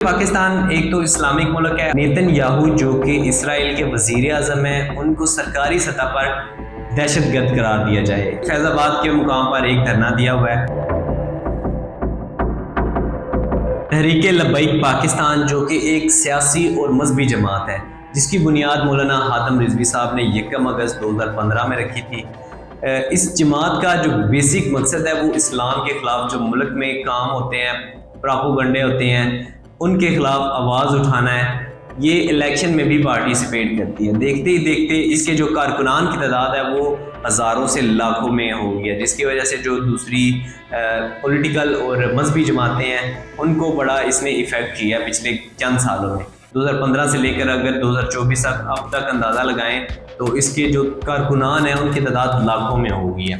پاکستان ایک تو اسلامک ملک ہے۔ نیتن یاہو جو کہ اسرائیل کے وزیر اعظم ہیں، ان کو سرکاری سطح پر دہشت گرد قرار دیا جائے۔ فیض آباد کے مقام پر ایک دھرنا دیا ہوا ہے۔ تحریک لبیک پاکستان جو کہ ایک سیاسی اور مذہبی جماعت ہے، جس کی بنیاد مولانا حاتم رضوی صاحب نے 1 اگست 2015 میں رکھی تھی۔ اس جماعت کا جو بیسک مقصد ہے وہ اسلام کے خلاف جو ملک میں کام ہوتے ہیں، پراپوگنڈے ہوتے ہیں، ان کے خلاف آواز اٹھانا ہے۔ یہ الیکشن میں بھی پارٹیسپیٹ کرتی ہے۔ دیکھتے ہی دیکھتے اس کے جو کارکنان کی تعداد ہے وہ ہزاروں سے لاکھوں میں ہو گیا، جس کی وجہ سے جو دوسری پولیٹیکل اور مذہبی جماعتیں ہیں ان کو بڑا اس نے ایفیکٹ کیا پچھلے چند سالوں میں۔ 2015 سے لے کر اگر 2024 تک اب تک اندازہ لگائیں تو اس کے جو کارکنان ہیں ان کی تعداد لاکھوں میں ہو گئی ہے۔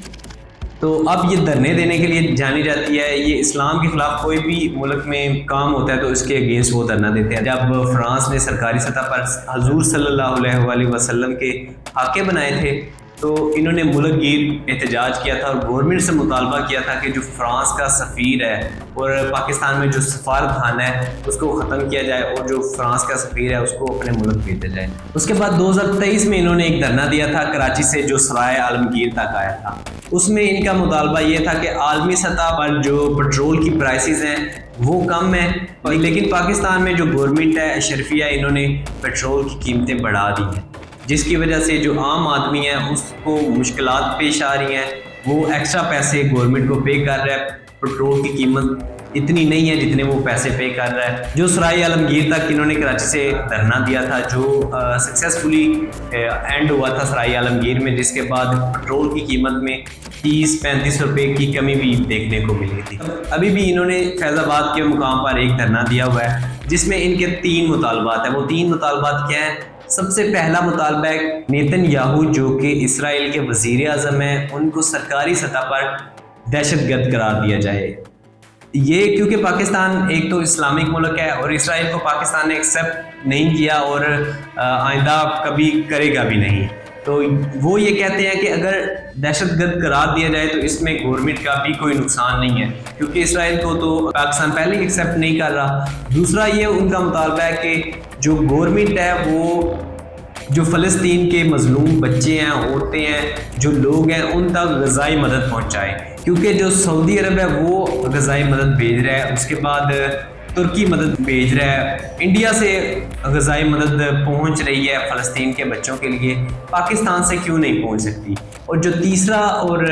تو اب یہ دھرنے دینے کے لیے جانی جاتی ہے۔ یہ اسلام کے خلاف کوئی بھی ملک میں کام ہوتا ہے تو اس کے اگینسٹ وہ دھرنا دیتے ہیں۔ جب فرانس نے سرکاری سطح پر حضور صلی اللہ علیہ وآلہ وسلم کے خاکے بنائے تھے تو انہوں نے ملک گیر احتجاج کیا تھا اور گورنمنٹ سے مطالبہ کیا تھا کہ جو فرانس کا سفیر ہے اور پاکستان میں جو سفارت خانہ ہے اس کو ختم کیا جائے اور جو فرانس کا سفیر ہے اس کو اپنے ملک بھیجا جائے۔ اس کے بعد 2023 میں انہوں نے ایک دھرنا دیا تھا کراچی سے جو سرائے عالمگیر تک آیا تھا۔ اس میں ان کا مطالبہ یہ تھا کہ عالمی سطح پر جو پٹرول کی پرائسز ہیں وہ کم ہیں، لیکن پاکستان میں جو گورنمنٹ ہے اشرفیہ انہوں نے پٹرول کی قیمتیں بڑھا دی ہیں، جس کی وجہ سے جو عام آدمی ہے اس کو مشکلات پیش آ رہی ہیں۔ وہ ایکسٹرا پیسے گورنمنٹ کو پے کر رہا ہے، پٹرول کی قیمت اتنی نہیں ہے جتنے وہ پیسے پے کر رہا ہے۔ جو سرائے عالمگیر تک انہوں نے کراچی سے دھرنا دیا تھا جو سکسیسفلی اینڈ ہوا تھا سرائے عالمگیر میں، جس کے بعد پٹرول کی قیمت میں 30-35 روپے کی کمی بھی دیکھنے کو ملی تھی۔ ابھی بھی انہوں نے فیض آباد کے مقام پر ایک دھرنا دیا ہوا ہے جس میں ان کے 3 مطالبات ہیں۔ وہ 3 مطالبات کیا ہیں؟ سب سے پہلا مطالبہ ہے نیتن یاہو جو کہ اسرائیل کے وزیر اعظم ہیں، ان کو سرکاری سطح پر دہشت گرد قرار دیا جائے۔ یہ کیونکہ پاکستان ایک تو اسلامک ملک ہے اور اسرائیل کو پاکستان نے ایکسیپٹ نہیں کیا اور آئندہ کبھی کرے گا بھی نہیں، تو وہ یہ کہتے ہیں کہ اگر دہشت گرد قرار دیا جائے تو اس میں گورنمنٹ کا بھی کوئی نقصان نہیں ہے، کیونکہ اسرائیل کو تو پاکستان پہلے ہی ایکسیپٹ نہیں کر رہا۔ دوسرا یہ ان کا مطالبہ ہے کہ جو گورنمنٹ ہے وہ جو فلسطین کے مظلوم بچے ہیں، عورتیں ہیں، جو لوگ ہیں ان تک غذائی مدد پہنچائے، کیونکہ جو سعودی عرب ہے وہ غذائی مدد بھیج رہا ہے، اس کے بعد ترکی مدد بھیج رہا ہے، انڈیا سے غذائی مدد پہنچ رہی ہے فلسطین کے بچوں کے لیے، پاکستان سے کیوں نہیں پہنچ سکتی؟ اور جو تیسرا اور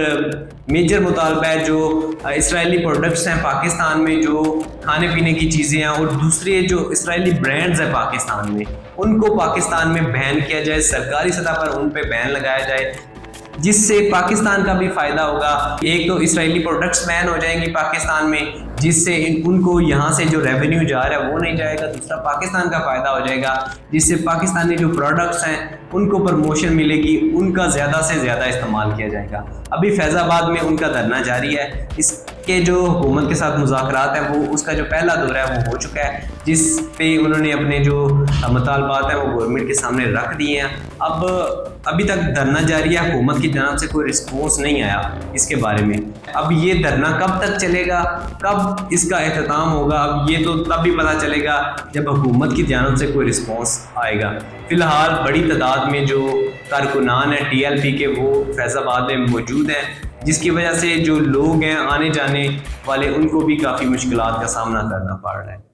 میجر مطالبہ ہے جو اسرائیلی پروڈکٹس ہیں پاکستان میں، جو کھانے پینے کی چیزیں ہیں اور دوسرے جو اسرائیلی برانڈز ہیں پاکستان میں، ان کو پاکستان میں بین کیا جائے، سرکاری سطح پر ان پہ بین لگایا جائے، جس سے پاکستان کا بھی فائدہ ہوگا۔ ایک تو اسرائیلی پروڈکٹس بین ہو جائیں گی پاکستان میں، جس سے ان کو یہاں سے جو ریونیو جا رہا ہے وہ نہیں جائے گا۔ دوسرا پاکستان کا فائدہ ہو جائے گا، جس سے پاکستانی جو پروڈکٹس ہیں ان کو پروموشن ملے گی، ان کا زیادہ سے زیادہ استعمال کیا جائے گا۔ ابھی فیض آباد میں ان کا دھرنا جاری ہے۔ اس کے جو حکومت کے ساتھ مذاکرات ہیں وہ اس کا جو پہلا دورہ ہے وہ ہو چکا ہے، جس پہ انہوں نے اپنے جو مطالبات ہیں وہ گورنمنٹ کے سامنے رکھ دیے ہیں۔ ابھی تک دھرنا جاری ہے، حکومت کی جانب سے کوئی رسپانس نہیں آیا اس کے بارے میں۔ اب یہ دھرنا کب تک چلے گا، کب اس کا اختتام ہوگا، اب یہ تو تب بھی پتہ چلے گا جب حکومت کی جانب سے کوئی رسپانس آئے گا۔ فی الحال بڑی تعداد میں جو کارکنان ہیں TLP کے وہ فیض آباد میں موجود ہیں، جس کی وجہ سے جو لوگ ہیں آنے جانے والے ان کو بھی کافی مشکلات کا سامنا کرنا پڑ رہا ہے۔